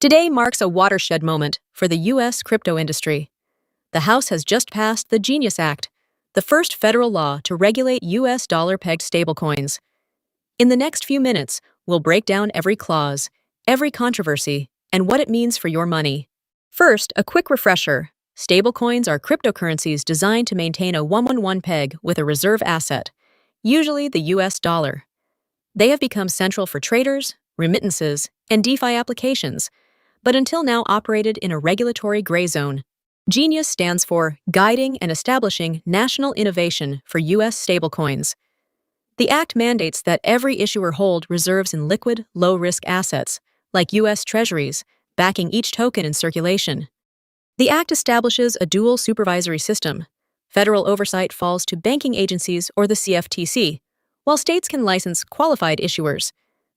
Today marks a watershed moment for the U.S. crypto industry. The House has just passed the Genius Act, the first federal law to regulate U.S. dollar-pegged stablecoins. In the next few minutes, we'll break down every clause, every controversy, and what it means for your money. First, a quick refresher. Stablecoins are cryptocurrencies designed to maintain a 1-1-1 peg with a reserve asset, usually the U.S. dollar. They have become central for traders, remittances, and DeFi applications, but until now operated in a regulatory gray zone. Genius stands for Guiding and Establishing National Innovation for U.S. Stablecoins. The Act mandates that every issuer hold reserves in liquid, low-risk assets, like U.S. Treasuries, backing each token in circulation. The Act establishes a dual supervisory system. Federal oversight falls to banking agencies or the CFTC, while states can license qualified issuers.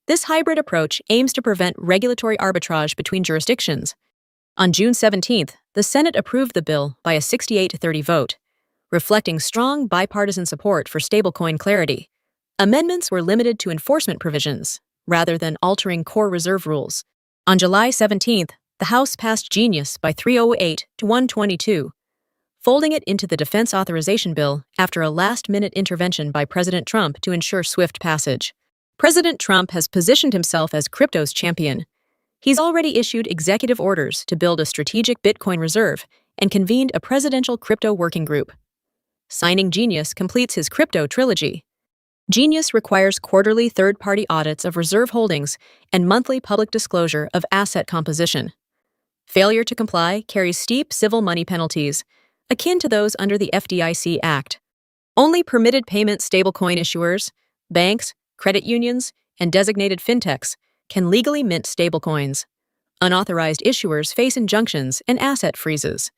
This hybrid approach aims to prevent regulatory arbitrage between jurisdictions. On June 17th, the Senate approved the bill by a 68-30 vote, reflecting strong bipartisan support for stablecoin clarity. Amendments were limited to enforcement provisions, rather than altering core reserve rules. On July 17th, the House passed Genius by 308 to 122, folding it into the Defense Authorization Bill after a last-minute intervention by President Trump to ensure swift passage. President Trump has positioned himself as crypto's champion. He's already issued executive orders to build a strategic Bitcoin reserve and convened a presidential crypto working group. Signing Genius completes his crypto trilogy. Genius requires quarterly third-party audits of reserve holdings and monthly public disclosure of asset composition. Failure to comply carries steep civil money penalties, akin to those under the FDIC Act. Only permitted payment stablecoin issuers, banks, credit unions, and designated fintechs can legally mint stablecoins. Unauthorized issuers face injunctions and asset freezes.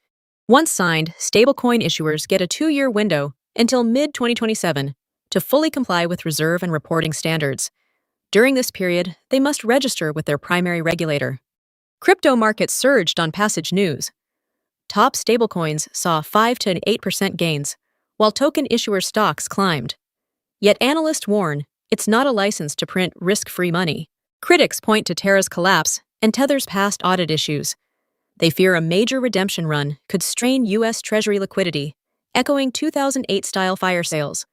Once signed, stablecoin issuers get a 2-year window until mid-2027 to fully comply with reserve and reporting standards. During this period, they must register with their primary regulator. Crypto markets surged on passage news. Top stablecoins saw 5 to 8% gains, while token issuer stocks climbed. Yet analysts warn it's not a license to print risk-free money. Critics point to Terra's collapse and Tether's past audit issues. They fear a major redemption run could strain U.S. Treasury liquidity, echoing 2008-style fire sales.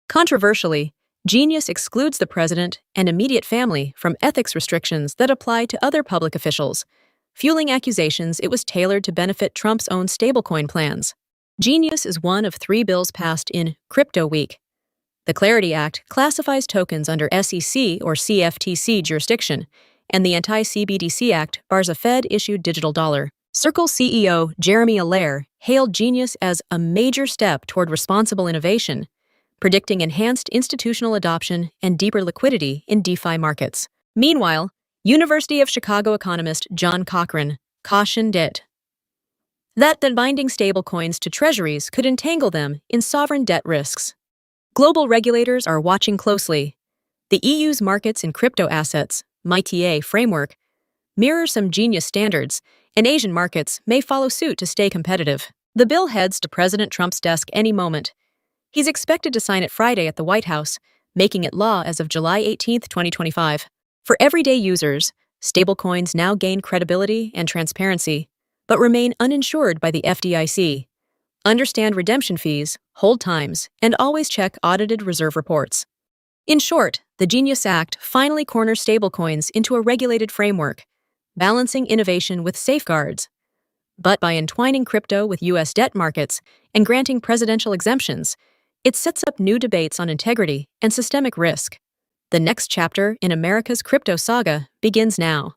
Controversially, Genius excludes the president and immediate family from ethics restrictions that apply to other public officials, fueling accusations it was tailored to benefit Trump's own stablecoin plans. Genius is one of 3 bills passed in Crypto Week. The Clarity Act classifies tokens under SEC or CFTC jurisdiction, and the Anti-CBDC Act bars a Fed-issued digital dollar. Circle CEO Jeremy Allaire hailed Genius as a major step toward responsible innovation, predicting enhanced institutional adoption and deeper liquidity in DeFi markets. Meanwhile, University of Chicago economist John Cochrane cautioned that binding stablecoins to treasuries could entangle them in sovereign debt risks. Global regulators are watching closely. The EU's Markets in Crypto Assets (MiTA) framework mirrors some Genius standards, and Asian markets may follow suit to stay competitive. The bill heads to President Trump's desk any moment. He's expected to sign it Friday at the White House, making it law as of July 18, 2025. For everyday users, stablecoins now gain credibility and transparency, but remain uninsured by the FDIC. Understand redemption fees, hold times, and always check audited reserve reports. In short, the Genius Act finally corners stablecoins into a regulated framework, balancing innovation with safeguards. But by entwining crypto with U.S. debt markets and granting presidential exemptions, it sets up new debates on integrity and systemic risk. The next chapter in America's crypto saga begins now.